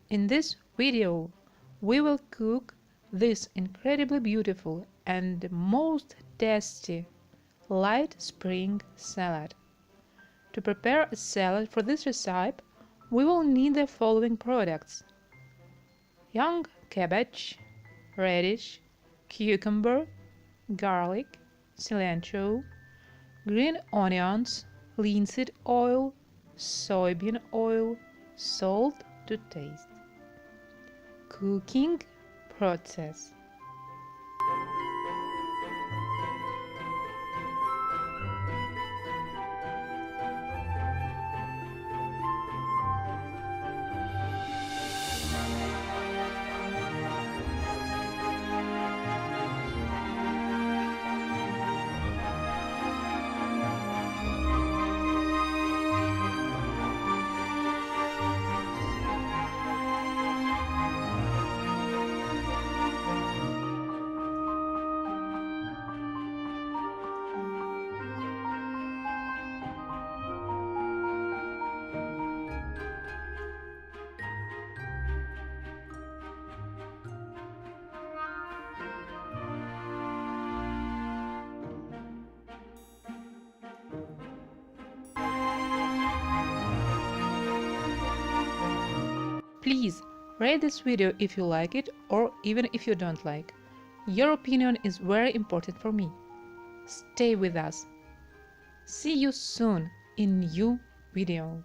In this video, we will cook this incredibly beautiful and most tasty light spring salad. To prepare a salad for this recipe, we will need the following products: young cabbage, radish, cucumber, garlic, cilantro, green onions, linseed oil, soybean oil, salt to taste. Cooking process. Please rate this video if you like it or even if you don't like. Your opinion is very important for me. Stay with us. See you soon in new video.